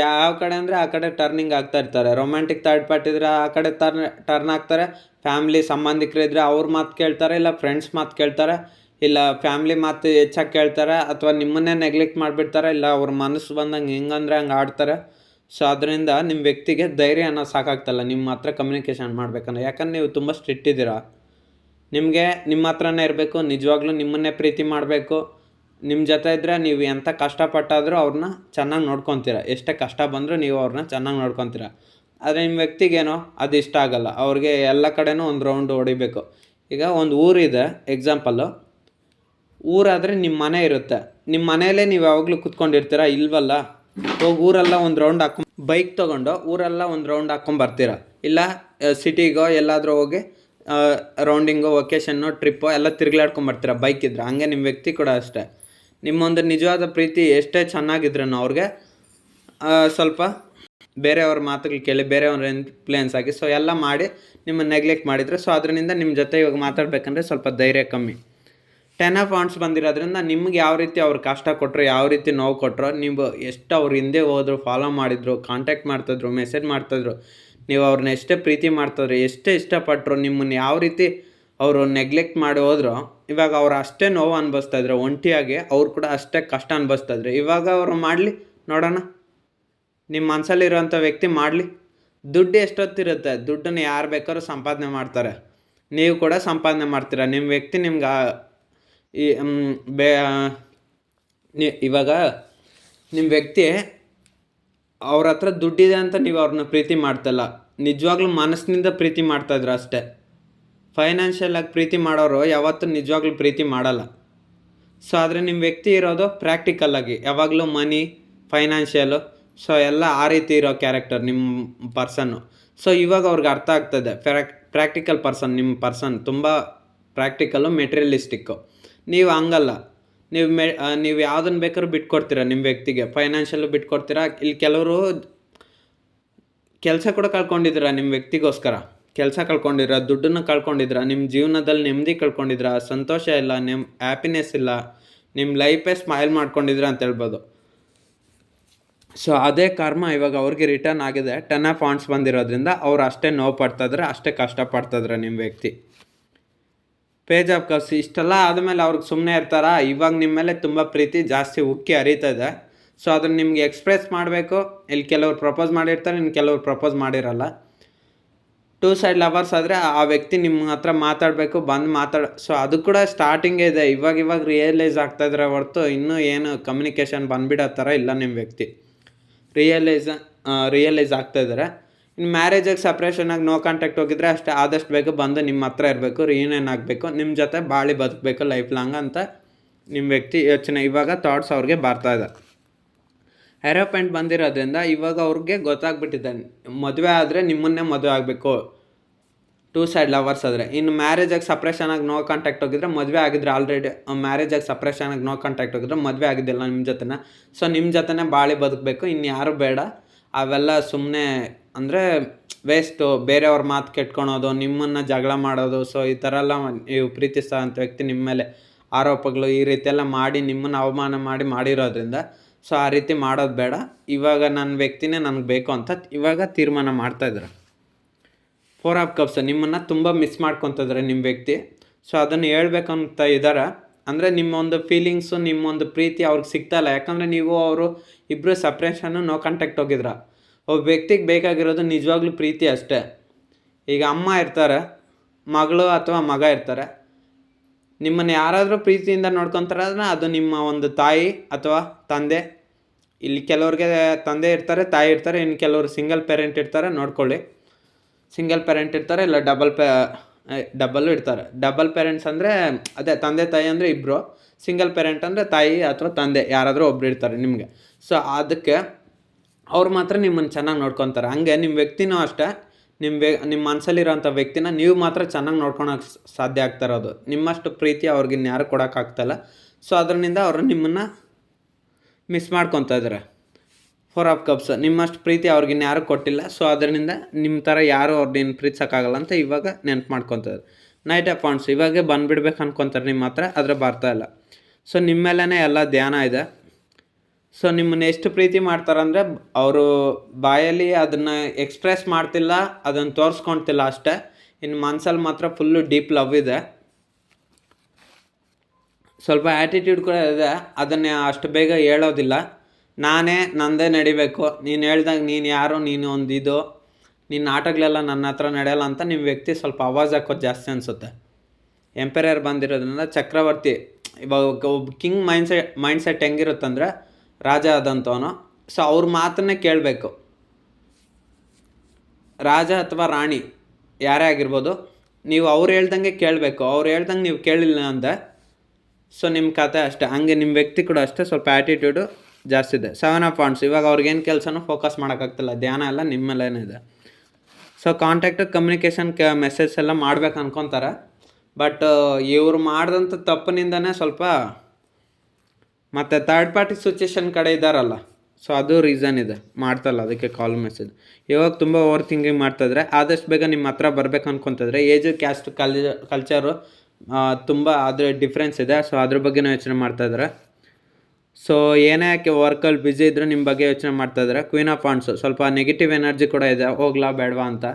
ಯಾವ ಕಡೆ ಅಂದರೆ ಆ ಕಡೆ ಟರ್ನಿಂಗ್ ಆಗ್ತಾ ಇರ್ತಾರೆ. ರೊಮ್ಯಾಂಟಿಕ್ ಥರ್ಡ್ ಪಾರ್ಟಿ ಇದ್ದರೆ ಆ ಕಡೆ ಟರ್ನ್ ಆಗ್ತಾರೆ. ಫ್ಯಾಮ್ಲಿ ಸಂಬಂಧಿಕರಿದ್ದರೆ ಅವ್ರ ಮಾತು ಕೇಳ್ತಾರೆ, ಇಲ್ಲ ಫ್ರೆಂಡ್ಸ್ ಮಾತು ಕೇಳ್ತಾರೆ, ಇಲ್ಲ ಫ್ಯಾಮ್ಲಿ ಮಾತು ಹೆಚ್ಚಾಗಿ ಕೇಳ್ತಾರೆ, ಅಥವಾ ನಿಮ್ಮನ್ನೇ ನೆಗ್ಲೆಕ್ಟ್ ಮಾಡಿಬಿಡ್ತಾರೆ, ಇಲ್ಲ ಅವ್ರ ಮನಸ್ಸು ಬಂದಂಗೆ ಹೆಂಗಂದ್ರೆ ಹಂಗೆ ಆಡ್ತಾರೆ. ಸೊ ಅದರಿಂದ ನಿಮ್ಮ ವ್ಯಕ್ತಿಗೆ ಧೈರ್ಯ ಅನ್ನೋದು ಸಾಕಾಗ್ತಲ್ಲ ನಿಮ್ಮ ಹತ್ರ ಕಮ್ಯುನಿಕೇಷನ್ ಮಾಡಬೇಕಂದ್ರೆ. ಯಾಕಂದ್ರೆ ನೀವು ತುಂಬ ಸ್ಟ್ರಿಕ್ಟ್ ಇದ್ದೀರಾ. ನಿಮಗೆ ನಿಮ್ಮ ಹತ್ರನೇ ಇರಬೇಕು, ನಿಜವಾಗ್ಲೂ ನಿಮ್ಮನ್ನೇ ಪ್ರೀತಿ ಮಾಡಬೇಕು. ನಿಮ್ಮ ಜೊತೆ ಇದ್ದರೆ ನೀವು ಎಂಥ ಕಷ್ಟಪಟ್ಟಾದರೂ ಅವ್ರನ್ನ ಚೆನ್ನಾಗಿ ನೋಡ್ಕೊತೀರ. ಎಷ್ಟೇ ಕಷ್ಟ ಬಂದರೂ ನೀವು ಅವ್ರನ್ನ ಚೆನ್ನಾಗಿ ನೋಡ್ಕೊತೀರ. ಆದರೆ ನಿಮ್ಮ ವ್ಯಕ್ತಿಗೇನೋ ಅದು ಇಷ್ಟ ಆಗಲ್ಲ. ಅವ್ರಿಗೆ ಎಲ್ಲ ಕಡೆನೂ ಒಂದು ರೌಂಡ್ ಹೊಡಿಬೇಕು. ಈಗ ಒಂದು ಊರಿದೆ ಎಕ್ಸಾಂಪಲ್ಲು. ಊರಾದರೆ ನಿಮ್ಮ ಮನೆ ಇರುತ್ತೆ. ನಿಮ್ಮ ಮನೆಯಲ್ಲೇ ನೀವು ಯಾವಾಗಲೂ ಕೂತ್ಕೊಂಡಿರ್ತೀರ ಇಲ್ವಲ್ಲ. ಹೋಗಿ ಊರೆಲ್ಲ ಒಂದು ರೌಂಡ್ ಬೈಕ್ ತೊಗೊಂಡು ಊರೆಲ್ಲ ಒಂದು ರೌಂಡ್ ಹಾಕ್ಕೊಂಬರ್ತೀರ. ಇಲ್ಲ ಸಿಟಿಗೋ ಎಲ್ಲಾದರೂ ಹೋಗಿ ರೌಂಡಿಂಗು, ವೊಕೇಶನ್ನು, ಟ್ರಿಪ್ಪು ಎಲ್ಲ ತಿರುಗ್ಲಾಡ್ಕೊಂಬರ್ತೀರ ಬೈಕ್ ಇದ್ರೆ. ಹಂಗೆ ನಿಮ್ಮ ವ್ಯಕ್ತಿ ಕೂಡ ಅಷ್ಟೇ. ನಿಮ್ಮೊಂದು ನಿಜವಾದ ಪ್ರೀತಿ ಎಷ್ಟೇ ಚೆನ್ನಾಗಿದ್ರೂ ಅವ್ರಿಗೆ ಸ್ವಲ್ಪ ಬೇರೆಯವ್ರ ಮಾತುಗಳು ಕೇಳಿ, ಬೇರೆಯವ್ರ ಇನ್ಫ್ಲುಯೆನ್ಸ್ ಆಗಿ ಸೊ ಎಲ್ಲ ಮಾಡಿ ನಿಮ್ಮನ್ನು ನೆಗ್ಲೆಕ್ಟ್ ಮಾಡಿದರೆ, ಸೊ ಅದರಿಂದ ನಿಮ್ಮ ಜೊತೆ ಇವಾಗ ಮಾತಾಡಬೇಕಂದ್ರೆ ಸ್ವಲ್ಪ ಧೈರ್ಯ ಕಮ್ಮಿ. 10 ಆಫ್ ವಾಂಡ್ಸ್ ಬಂದಿರೋದ್ರಿಂದ ನಿಮ್ಗೆ ಯಾವ ರೀತಿ ಅವ್ರು ಕಷ್ಟ ಕೊಟ್ಟರು, ಯಾವ ರೀತಿ ನೋವು ಕೊಟ್ಟರು, ನೀವು ಎಷ್ಟು ಅವ್ರ ಹಿಂದೆ ಹೋದ್ರು, ಫಾಲೋ ಮಾಡಿದ್ರು, ಕಾಂಟ್ಯಾಕ್ಟ್ ಮಾಡ್ತಿದ್ರು, ಮೆಸೇಜ್ ಮಾಡ್ತಿದ್ರು, ನೀವು ಅವ್ರನ್ನ ಎಷ್ಟೇ ಪ್ರೀತಿ ಮಾಡ್ತಿದ್ರು, ಎಷ್ಟೇ ಇಷ್ಟಪಟ್ಟರು, ನಿಮ್ಮನ್ನು ಯಾವ ರೀತಿ ಅವರು ನೆಗ್ಲೆಕ್ಟ್ ಮಾಡಿ ಹೋದ್ರು, ಇವಾಗ ಅವ್ರು ಅಷ್ಟೇ ನೋವು ಅನುಭವಿಸ್ತಾಯಿದ್ರು ಒಂಟಿಯಾಗಿ. ಅವ್ರು ಕೂಡ ಅಷ್ಟೇ ಕಷ್ಟ ಅನುಭವಿಸ್ತಾಯಿದ್ರು. ಇವಾಗ ಅವರು ಮಾಡಲಿ ನೋಡೋಣ. ನಿಮ್ಮ ಮನಸ್ಸಲ್ಲಿರೋಂಥ ವ್ಯಕ್ತಿ ಮಾಡಲಿ. ದುಡ್ಡು ಎಷ್ಟೊತ್ತಿರುತ್ತೆ, ದುಡ್ಡನ್ನು ಯಾರು ಬೇಕಾದ್ರೂ ಸಂಪಾದನೆ ಮಾಡ್ತಾರೆ. ನೀವು ಕೂಡ ಸಂಪಾದನೆ ಮಾಡ್ತೀರ. ನಿಮ್ಮ ವ್ಯಕ್ತಿ ನಿಮ್ಗೆ ಇವಾಗ ನಿಮ್ಮ ವ್ಯಕ್ತಿ ಅವ್ರ ಹತ್ರ ದುಡ್ಡಿದೆ ಅಂತ ನೀವು ಅವ್ರನ್ನ ಪ್ರೀತಿ ಮಾಡ್ತಲ್ಲ, ನಿಜವಾಗ್ಲೂ ಮನಸ್ಸಿನಿಂದ ಪ್ರೀತಿ ಮಾಡ್ತಾಯಿದ್ರು ಅಷ್ಟೇ. ಫೈನಾನ್ಷಿಯಲಾಗಿ ಪ್ರೀತಿ ಮಾಡೋರು ಯಾವತ್ತೂ ನಿಜವಾಗ್ಲೂ ಪ್ರೀತಿ ಮಾಡಲ್ಲ. ಸೊ ಆದರೆ ನಿಮ್ಮ ವ್ಯಕ್ತಿ ಇರೋದು ಪ್ರಾಕ್ಟಿಕಲ್ಲಾಗಿ, ಯಾವಾಗಲೂ ಮನಿ, ಫೈನಾನ್ಷಿಯಲು, ಸೊ ಎಲ್ಲ ಆ ರೀತಿ ಇರೋ ಕ್ಯಾರೆಕ್ಟರ್ ನಿಮ್ಮ ಪರ್ಸನ್ನು. ಸೊ ಇವಾಗ ಅವ್ರಿಗೆ ಅರ್ಥ ಆಗ್ತದೆ. ಪ್ರಾಕ್ಟಿಕಲ್ ಪರ್ಸನ್, ನಿಮ್ಮ ಪರ್ಸನ್ ತುಂಬ ಪ್ರಾಕ್ಟಿಕಲ್ಲು, ಮೆಟೀರಿಯಲಿಸ್ಟಿಕ್ಕು. ನೀವು ಹಂಗಲ್ಲ. ನೀವು ಯಾವುದನ್ನು ಬೇಕಾದ್ರೂ ಬಿಟ್ಕೊಡ್ತೀರ ನಿಮ್ಮ ವ್ಯಕ್ತಿಗೆ. ಫೈನಾನ್ಷಿಯಲ್ಲು ಬಿಟ್ಕೊಡ್ತೀರ. ಇಲ್ಲಿ ಕೆಲವರು ಕೆಲಸ ಕೂಡ ಕಳ್ಕೊಂಡಿದ್ದೀರ ನಿಮ್ಮ ವ್ಯಕ್ತಿಗೋಸ್ಕರ. ಕೆಲಸ ಕಳ್ಕೊಂಡಿರ, ದುಡ್ಡನ್ನು ಕಳ್ಕೊಂಡಿದ್ರ, ನಿಮ್ಮ ಜೀವನದಲ್ಲಿ ನೆಮ್ಮದಿ ಕಳ್ಕೊಂಡಿದ್ರ, ಸಂತೋಷ ಇಲ್ಲ, ಹ್ಯಾಪಿನೆಸ್ ಇಲ್ಲ, ನಿಮ್ಮ ಲೈಫೇ ಸ್ಮೈಲ್ ಮಾಡ್ಕೊಂಡಿದ್ರ ಅಂತ ಹೇಳ್ಬೋದು. ಸೊ ಅದೇ ಕರ್ಮ ಇವಾಗ ಅವ್ರಿಗೆ ರಿಟರ್ನ್ ಆಗಿದೆ. 10 ಆಫ್ ವಾಂಡ್ಸ್ ಬಂದಿರೋದ್ರಿಂದ ಅವ್ರು ಅಷ್ಟೇ ನೋವು ಪಡ್ತಾಯಿದ್ರೆ, ಅಷ್ಟೇ ಕಷ್ಟಪಡ್ತಾಯಿದ್ರೆ ನಿಮ್ಮ ವ್ಯಕ್ತಿ. ಪೇಜ್ ಆಫ್ ಕಪ್ಸ್ ಇಷ್ಟೆಲ್ಲ ಆದಮೇಲೆ ಅವ್ರಿಗೆ ಸುಮ್ಮನೆ ಇರ್ತಾರ. ಇವಾಗ ನಿಮ್ಮ ಮೇಲೆ ತುಂಬ ಪ್ರೀತಿ ಜಾಸ್ತಿ ಉಕ್ಕಿ ಹರಿತದೆ. ಸೊ ಅದನ್ನು ನಿಮ್ಗೆ ಎಕ್ಸ್ಪ್ರೆಸ್ ಮಾಡಬೇಕು. ಇಲ್ಲಿ ಕೆಲವ್ರು ಪ್ರಪೋಸ್ ಮಾಡಿರ್ತಾರೆ, ಇನ್ನು ಕೆಲವ್ರು ಪ್ರಪೋಸ್ ಮಾಡಿರಲ್ಲ. 2 ಸೈಡ್ ಲವರ್ಸ್ ಆದರೆ ಆ ವ್ಯಕ್ತಿ ನಿಮ್ಮ ಹತ್ರ ಮಾತಾಡಬೇಕು, ಬಂದು ಸೊ ಅದು ಕೂಡ ಸ್ಟಾರ್ಟಿಂಗೇ ಇದೆ. ಇವಾಗ ರಿಯಲೈಸ್ ಆಗ್ತಾಯಿದ್ರೆ ಹೊರತು ಇನ್ನೂ ಏನು ಕಮ್ಯುನಿಕೇಷನ್ ಬಂದುಬಿಡೋ ಥರ ಇಲ್ಲ ನಿಮ್ಮ ವ್ಯಕ್ತಿ. ರಿಯಲೈಸ್ ಆಗ್ತಾಯಿದ್ದಾರೆ. ಇನ್ನು ಮ್ಯಾರೇಜಿಗೆ ಸಪ್ರೇಷನಾಗಿ ನೋ ಕಾಂಟ್ಯಾಕ್ಟ್ ಹೋಗಿದ್ರೆ ಅಷ್ಟೇ, ಆದಷ್ಟು ಬೇಗ ಬಂದು ನಿಮ್ಮ ಹತ್ರ ಇರಬೇಕು, ರಿಯೂನಿಯನ್ ಆಗಬೇಕು, ನಿಮ್ಮ ಜೊತೆ ಬಾಳಿ ಬದುಕಬೇಕು ಲೈಫ್ ಲಾಂಗ್ ಅಂತ ನಿಮ್ಮ ವ್ಯಕ್ತಿ ಯೋಚನೆ. ಇವಾಗ ಥಾಟ್ಸ್ ಅವ್ರಿಗೆ ಬರ್ತಾಯಿದೆ. ಏರೋ ಪಾಯಿಂಟ್ ಬಂದಿರೋದ್ರಿಂದ ಇವಾಗ ಅವ್ರಿಗೆ ಗೊತ್ತಾಗ್ಬಿಟ್ಟಿದೆ, ಮದುವೆ ಆದರೆ ನಿಮ್ಮನ್ನೇ ಮದುವೆ ಆಗಬೇಕು 2 ಸೈಡ್ ಲವರ್ಸ್ ಆದರೆ. ಇನ್ನು ಮ್ಯಾರೇಜಾಗಿ ಸಪ್ರೇಷನಾಗಿ ನೋ ಕಾಂಟ್ಯಾಕ್ಟ್ ಹೋಗಿದ್ರೆ ಮದುವೆ ಆಗಿದ್ರೆ ಆಲ್ರೆಡಿ. ಮ್ಯಾರೇಜಾಗಿ ಸಪ್ರೇಷನಾಗಿ ನೋ ಕಾಂಟ್ಯಾಕ್ಟ್ ಹೋಗಿದ್ರೆ ಮದುವೆ ಆಗಿದ್ದಿಲ್ಲ ನಿಮ್ಮ ಜೊತೆನ. ಸೊ ನಿಮ್ಮ ಜೊತೆನೇ ಬಾಳಿ ಬದುಕಬೇಕು, ಇನ್ನು ಯಾರು ಬೇಡ. ಅವೆಲ್ಲ ಸುಮ್ಮನೆ ಅಂದರೆ ವೇಸ್ಟು. ಬೇರೆಯವ್ರ ಮಾತು ಕೆಟ್ಕೊಳೋದು, ನಿಮ್ಮನ್ನು ಜಗಳ ಮಾಡೋದು, ಸೊ ಈ ಥರ ಎಲ್ಲ ನೀವು ಪ್ರೀತಿಸೋಂಥ ವ್ಯಕ್ತಿ ನಿಮ್ಮ ಮೇಲೆ ಆರೋಪಗಳು ಈ ರೀತಿಯೆಲ್ಲ ಮಾಡಿ ನಿಮ್ಮನ್ನು ಅವಮಾನ ಮಾಡಿರೋದ್ರಿಂದ ಸೊ ಆ ರೀತಿ ಮಾಡೋದು ಬೇಡ. ಇವಾಗ ನನ್ನ ವ್ಯಕ್ತಿನೇ ನನಗೆ ಬೇಕು ಅಂತ ಇವಾಗ ತೀರ್ಮಾನ ಮಾಡ್ತಾಯಿದ್ರು. 4 ಆಫ್ ಕಪ್ಸ್ ನಿಮ್ಮನ್ನು ತುಂಬ ಮಿಸ್ ಮಾಡ್ಕೊತಿದ್ರೆ ನಿಮ್ಮ ವ್ಯಕ್ತಿ. ಸೊ ಅದನ್ನು ಹೇಳ್ಬೇಕಂತ ಇದ್ದಾರೆ. ಅಂದರೆ ನಿಮ್ಮೊಂದು ಫೀಲಿಂಗ್ಸು, ನಿಮ್ಮೊಂದು ಪ್ರೀತಿ ಅವ್ರಿಗೆ ಸಿಗ್ತಾಯಿಲ್ಲ. ಯಾಕಂದರೆ ನೀವು ಅವರು ಇಬ್ಬರು ಸಪ್ರೇಷನ್ನು ನೋ ಕಾಂಟ್ಯಾಕ್ಟ್ ಹೋಗಿದ್ರ. ಒಬ್ಬ ವ್ಯಕ್ತಿಗೆ ಬೇಕಾಗಿರೋದು ನಿಜವಾಗ್ಲೂ ಪ್ರೀತಿ ಅಷ್ಟೇ. ಈಗ ಅಮ್ಮ ಇರ್ತಾರೆ, ಮಗಳು ಅಥವಾ ಮಗ ಇರ್ತಾರೆ. ನಿಮ್ಮನ್ನು ಯಾರಾದರೂ ಪ್ರೀತಿಯಿಂದ ನೋಡ್ಕೊತಾರೆ ಅಂದರೆ ಅದು ನಿಮ್ಮ ಒಂದು ತಾಯಿ ಅಥವಾ ತಂದೆ. ಇಲ್ಲಿ ಕೆಲವ್ರಿಗೆ ತಂದೆ ಇರ್ತಾರೆ, ತಾಯಿ ಇರ್ತಾರೆ. ಇನ್ನು ಕೆಲವರು ಸಿಂಗಲ್ ಪೇರೆಂಟ್ ಇರ್ತಾರೆ, ನೋಡ್ಕೊಳ್ಳಿ. ಸಿಂಗಲ್ ಪೇರೆಂಟ್ ಇರ್ತಾರೆ, ಇಲ್ಲ ಡಬಲ್ಲು ಇರ್ತಾರೆ. ಡಬಲ್ ಪೇರೆಂಟ್ಸ್ ಅಂದರೆ ಅದೇ ತಂದೆ ತಾಯಿ ಅಂದರೆ ಇಬ್ಬರು. ಸಿಂಗಲ್ ಪೇರೆಂಟ್ ಅಂದರೆ ತಾಯಿ ಅಥವಾ ತಂದೆ ಯಾರಾದರೂ ಒಬ್ರು ಇರ್ತಾರೆ ನಿಮಗೆ. ಸೊ ಅದಕ್ಕೆ ಅವ್ರು ಮಾತ್ರ ನಿಮ್ಮನ್ನು ಚೆನ್ನಾಗಿ ನೋಡ್ಕೊತಾರೆ. ಹಂಗೆ ನಿಮ್ಮ ವ್ಯಕ್ತಿನೂ ಅಷ್ಟೇ. ನಿಮ್ಮ ಮನಸ್ಸಲ್ಲಿರೋಂಥ ವ್ಯಕ್ತಿನ ನೀವು ಮಾತ್ರ ಚೆನ್ನಾಗಿ ನೋಡ್ಕೊಳಕ್ಕೆ ಸಾಧ್ಯ ಆಗ್ತಾಯಿರೋದು. ನಿಮ್ಮಷ್ಟು ಪ್ರೀತಿ ಅವ್ರಿಗೆ ಇನ್ಯಾರು ಕೊಡೋಕ್ಕಾಗ್ತಾಯಿಲ್ಲ. ಸೊ ಅದರಿಂದ ಅವರು ನಿಮ್ಮನ್ನು ಮಿಸ್ ಮಾಡ್ಕೊತಾ ಇದ್ದಾರೆ. 4 ಆಫ್ ಕಪ್ಸ್, ನಿಮ್ಮಷ್ಟು ಪ್ರೀತಿ ಅವ್ರಿಗಿನ್ನ ಯಾರೂ ಕೊಟ್ಟಿಲ್ಲ. ಸೊ ಅದರಿಂದ ನಿಮ್ಮ ಥರ ಯಾರೂ ಅವ್ರನ್ನ ಪ್ರೀತಿಸೋಕ್ಕಾಗಲ್ಲ ಅಂತ ಇವಾಗ ನೆನ್ಪು ಮಾಡ್ಕೊತಾರೆ. ನೈಟ್ ಆಫ್ ವಾಂಡ್ಸ್, ಇವಾಗೇ ಬಂದುಬಿಡ್ಬೇಕು ಅನ್ಕೊತಾರೆ ನಿಮ್ಮ ಹತ್ರ, ಆದರೆ ಬರ್ತಾಯಿಲ್ಲ. ಸೊ ನಿಮ್ಮ ಮೇಲೇ ಎಲ್ಲ ಧ್ಯಾನ ಇದೆ. ಸೊ ನಿಮ್ಮನ್ನು ಎಷ್ಟು ಪ್ರೀತಿ ಮಾಡ್ತಾರಂದರೆ ಅವರು ಬಾಯಲ್ಲಿ ಅದನ್ನು ಎಕ್ಸ್ಪ್ರೆಸ್ ಮಾಡ್ತಿಲ್ಲ, ಅದನ್ನು ತೋರಿಸ್ಕೊಳ್ತಿಲ್ಲ ಅಷ್ಟೇ. ಇನ್ನು ಮನಸ್ಸಲ್ಲಿ ಮಾತ್ರ ಫುಲ್ಲು ಡೀಪ್ ಲವ್ ಇದೆ. ಸ್ವಲ್ಪ ಆ್ಯಟಿಟ್ಯೂಡ್ ಕೂಡ ಇದೆ, ಅದನ್ನೇ ಅಷ್ಟು ಬೇಗ ಹೇಳೋದಿಲ್ಲ. ನಂದೇ ನಡಿಬೇಕು, ನೀನು ಹೇಳ್ದಂಗೆ ನೀನು ಯಾರು, ನೀನು ಒಂದು ಇದು, ನಿನ್ನ ಆಟಗಳೆಲ್ಲ ನನ್ನ ಹತ್ರ ನಡೆಯಲ್ಲ ಅಂತ ನಿಮ್ಮ ವ್ಯಕ್ತಿ ಸ್ವಲ್ಪ ಆವಾಜ್ ಹಾಕೋದು ಜಾಸ್ತಿ ಅನಿಸುತ್ತೆ. ಎಂಪೈರರ್ ಬಂದಿರೋದ್ರಿಂದ ಚಕ್ರವರ್ತಿ, ಇವಾಗ ಒಬ್ಬ ಕಿಂಗ್ ಮೈಂಡ್ಸೆಟ್ ಹೆಂಗಿರುತ್ತಂದರೆ ರಾಜ ಆದಂಥವನು. ಸೊ ಅವ್ರ ಮಾತನ್ನೇ ಕೇಳಬೇಕು. ರಾಜ ಅಥವಾ ರಾಣಿ ಯಾರೇ ಆಗಿರ್ಬೋದು, ನೀವು ಅವ್ರು ಹೇಳ್ದಂಗೆ ಕೇಳಬೇಕು. ಅವ್ರು ಹೇಳ್ದಂಗೆ ನೀವು ಕೇಳಿಲ್ಲ ಅಂದೆ ಸೊ ನಿಮ್ಮ ಕತೆ ಅಷ್ಟೇ. ಹಂಗೆ ನಿಮ್ಮ ವ್ಯಕ್ತಿ ಕೂಡ ಅಷ್ಟೇ, ಸ್ವಲ್ಪ ಆ್ಯಟಿಟ್ಯೂಡು ಜಾಸ್ತಿ ಇದೆ. 7 ಆಫ್ ವಾಂಡ್ಸ್, ಇವಾಗ ಅವ್ರಿಗೇನು ಕೆಲಸನೂ ಫೋಕಸ್ ಮಾಡೋಕ್ಕಾಗ್ತಿಲ್ಲ, ಧ್ಯಾನ ಎಲ್ಲ ನಿಮ್ಮ ಮೇಲೇನೇ ಇದೆ. ಸೊ ಕಾಂಟ್ಯಾಕ್ಟ್ ಕಮ್ಯುನಿಕೇಷನ್ ಮೆಸೇಜ್ ಎಲ್ಲ ಮಾಡ್ಬೇಕು ಅನ್ಕೊತಾರೆ. ಬಟ್ ಇವ್ರು ಮಾಡಿದಂಥ ತಪ್ಪಿನಿಂದನೇ ಸ್ವಲ್ಪ ಮತ್ತು ಥರ್ಡ್ ಪಾರ್ಟಿ ಸಿಚುಯೇಷನ್ ಕಡೆ ಇದ್ದಾರಲ್ಲ, ಸೊ ಅದು ರೀಸನ್ ಇದೆ, ಮಾಡ್ತಲ್ಲ ಅದಕ್ಕೆ ಕಾಲ್ ಮೆಸೇಜ್. ಇವಾಗ ತುಂಬ ಓವರ್ ಥಿಂಕಿಂಗ್ ಮಾಡ್ತಾಯಿದ್ರೆ ಆದಷ್ಟು ಬೇಗ ನಿಮ್ಮ ಹತ್ರ ಬರ್ಬೇಕು ಅನ್ಕೊತಿದ್ರೆ. ಏಜು, ಕ್ಯಾಸ್ಟ್, ಕಲ್ಚರು ತುಂಬ ಅದ್ರ ಡಿಫ್ರೆನ್ಸ್ ಇದೆ. ಸೊ ಅದ್ರ ಬಗ್ಗೆನೂ ಯೋಚನೆ ಮಾಡ್ತಾಯಿದ್ದಾರೆ. ಸೊ ಏನೇ ಯಾಕೆ ವರ್ಕಲ್ಲಿ ಬ್ಯುಸಿ ಇದ್ದರೆ ನಿಮ್ಮ ಬಗ್ಗೆ ಯೋಚನೆ ಮಾಡ್ತಾಯಿದ್ದಾರೆ. ಕ್ವೀನ್ ಆಫ್ ವಾಂಡ್ಸು, ಸ್ವಲ್ಪ ನೆಗೆಟಿವ್ ಎನರ್ಜಿ ಕೂಡ ಇದೆ, ಹೋಗ್ಲಾ ಬೇಡವಾ ಅಂತ.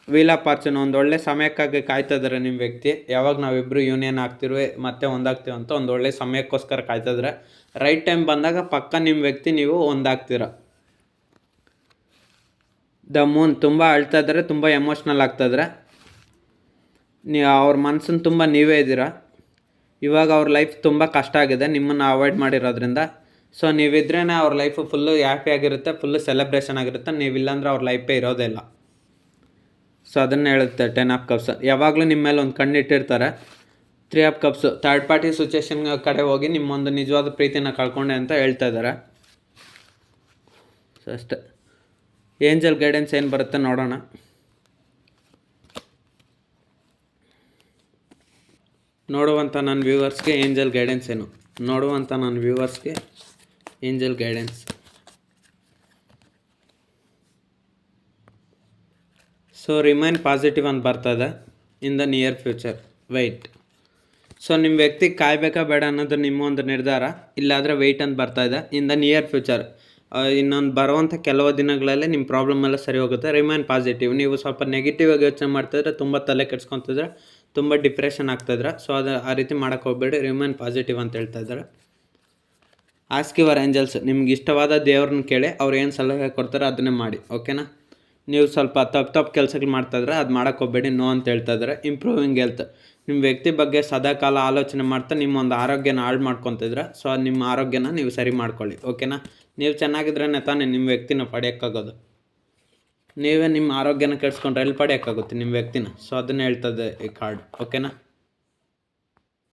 ವೀಲ್ ಆಫ್ ಫಾರ್ಚೂನ್, ಒಂದು ಒಳ್ಳೆ ಸಮಯಕ್ಕಾಗಿ ಕಾಯ್ತಾಯಿದ್ದಾರೆ ನಿಮ್ಮ ವ್ಯಕ್ತಿ. ಯಾವಾಗ ನಾವಿಬ್ಬರು ಯೂನಿಯನ್ ಆಗ್ತಿರುವೆ ಮತ್ತೆ ಒಂದಾಗ್ತೀವಿ ಅಂತ ಒಂದು ಒಳ್ಳೆ ಸಮಯಕ್ಕೋಸ್ಕರ ಕಾಯ್ತಾಯಿದ್ದಾರೆ. ರೈಟ್ ಟೈಮ್ ಬಂದಾಗ ಪಕ್ಕ ನಿಮ್ಮ ವ್ಯಕ್ತಿ ನೀವು ಒಂದಾಗ್ತೀರ. ದ ಮೂನ್, ತುಂಬ ಅಳ್ತಾ ಇದ್ದಾರೆ, ತುಂಬ ಎಮೋಷ್ನಲ್ ಆಗ್ತಾಯಿದ್ದಾರೆ. ಅವ್ರ ಮನ್ಸನ್ನು ತುಂಬ ನೀವೇ ಇದ್ದೀರಾ. ಇವಾಗ ಅವ್ರ ಲೈಫ್ ತುಂಬ ಕಷ್ಟ ಆಗಿದೆ ನಿಮ್ಮನ್ನು ಅವಾಯ್ಡ್ ಮಾಡಿರೋದ್ರಿಂದ. ಸೊ ನೀವಿದ್ರೇ ಅವ್ರ ಲೈಫು ಫುಲ್ಲು ಹ್ಯಾಪಿಯಾಗಿರುತ್ತೆ, ಫುಲ್ಲು ಸೆಲೆಬ್ರೇಷನ್ ಆಗಿರುತ್ತೆ. ನೀವಿಲ್ಲಾಂದ್ರೆ ಅವ್ರ ಲೈಫೇ ಇರೋದೇ ಇಲ್ಲ. ಸೊ ಅದನ್ನು ಹೇಳುತ್ತೆ 10 ಆಫ್ ಕಪ್ಸ್. ಯಾವಾಗಲೂ ನಿಮ್ಮ ಮೇಲೆ ಒಂದು ಕಣ್ಣಿಟ್ಟಿರ್ತಾರೆ. 3 of cups, third party situation ಕಡೆ ಹೋಗಿ ನಿಮ್ಮೊಂದು ನಿಜವಾದ ಪ್ರೀತಿನ ಕಳ್ಕೊಂಡೆ ಅಂತ ಹೇಳ್ತಾ ಇದ್ದಾರೆ. ಸೊ ಅಷ್ಟೇ. ಏಂಜಲ್ ಗೈಡೆನ್ಸ್ ಏನು ಬರುತ್ತೆ ನೋಡೋಣ. ನೋಡುವಂಥ ನನ್ನ ವ್ಯೂವರ್ಸ್ಗೆ ಏಂಜಲ್ ಗೈಡೆನ್ಸ್ ಏನು, angel guidance. So remain positive ಅಂತ ಬರ್ತದೆ. In the near future wait. So ನಿಮ್ಮ ವ್ಯಕ್ತಿ ಕಾಯಬೇಕಾ ಬೇಡ ಅನ್ನೋದು ನಿಮ್ಮ ಒಂದು ನಿರ್ಧಾರ. ಇಲ್ಲಾದರೆ ವೆಯ್ಟ್ ಅಂತ ಬರ್ತಾಯಿದೆ. ಇನ್ ದ ನಿಯರ್ ಫ್ಯೂಚರ್, ಇನ್ನೊಂದು ಬರುವಂಥ ಕೆಲವು ದಿನಗಳಲ್ಲೇ ನಿಮ್ಮ ಪ್ರಾಬ್ಲಮ್ ಎಲ್ಲ ಸರಿ ಹೋಗುತ್ತೆ. Remain positive. ನೀವು ಸ್ವಲ್ಪ ನೆಗೆಟಿವ್ ಆಗಿ ಯೋಚನೆ ಮಾಡ್ತಾಯಿದ್ರೆ, ತುಂಬ ತಲೆ ಕೆಡ್ಸ್ಕೊತಿದ್ರೆ, ತುಂಬ ಡಿಪ್ರೆಷನ್ ಆಗ್ತಾಯಿದ್ರೆ. ಸೊ ಅದು ಆ ರೀತಿ ಮಾಡೋಕ್ಕೆ ಹೋಗಬೇಡಿ. ರಿಮೈನ್ ಪಾಸಿಟಿವ್ ಅಂತ ಹೇಳ್ತಾ ಇದ್ದಾರೆ. ಆಸ್ಕ್ ಯುವರ್ ಏಂಜಲ್ಸ್, ನಿಮ್ಗೆ ಇಷ್ಟವಾದ ದೇವ್ರನ್ನ ಕೇಳಿ, ಅವ್ರು ಏನು ಸಲಹೆ ಕೊಡ್ತಾರೋ ಅದನ್ನೇ ಮಾಡಿ. ಓಕೆನಾ. ನೀವು ಸ್ವಲ್ಪ ತಪ್ಪು ಕೆಲಸಗಳು ಮಾಡ್ತಾಯಿದ್ರೆ ಅದು ಮಾಡೋಕ್ಕೆ ಹೋಗಬೇಡಿ, ನೋ ಅಂತ ಹೇಳ್ತಾ ಇದ್ದಾರೆ. ಇಂಪ್ರೂವಿಂಗ್ ಹೆಲ್ತ್, ನಿಮ್ಮ ವ್ಯಕ್ತಿ ಬಗ್ಗೆ ಸದಾಕಾಲ ಆಲೋಚನೆ ಮಾಡ್ತಾ ನಿಮ್ಮ ಒಂದು ಆರೋಗ್ಯನ ಹಾಳು ಮಾಡ್ಕೊತಿದ್ರೆ. ಸೊ ನಿಮ್ಮ ಆರೋಗ್ಯನ ನೀವು ಸರಿ ಮಾಡ್ಕೊಳ್ಳಿ. ಓಕೆನಾ. ನೀವು ಚೆನ್ನಾಗಿದ್ರೇ ತಾನೇ ನಿಮ್ಮ ವ್ಯಕ್ತಿನ ಪಡೆಯೋಕ್ಕಾಗೋದು. ನೀವೇ ನಿಮ್ಮ ಆರೋಗ್ಯನ ಕೆಡಿಸ್ಕೊಂಡ್ರೆ ಎಲ್ಲಿ ಪಡೆಯೋಕ್ಕಾಗುತ್ತೆ ನಿಮ್ಮ ವ್ಯಕ್ತಿನ. ಸೊ ಅದನ್ನೇ ಹೇಳ್ತದೆ ಈ ಕಾರ್ಡ್. ಓಕೆನಾ.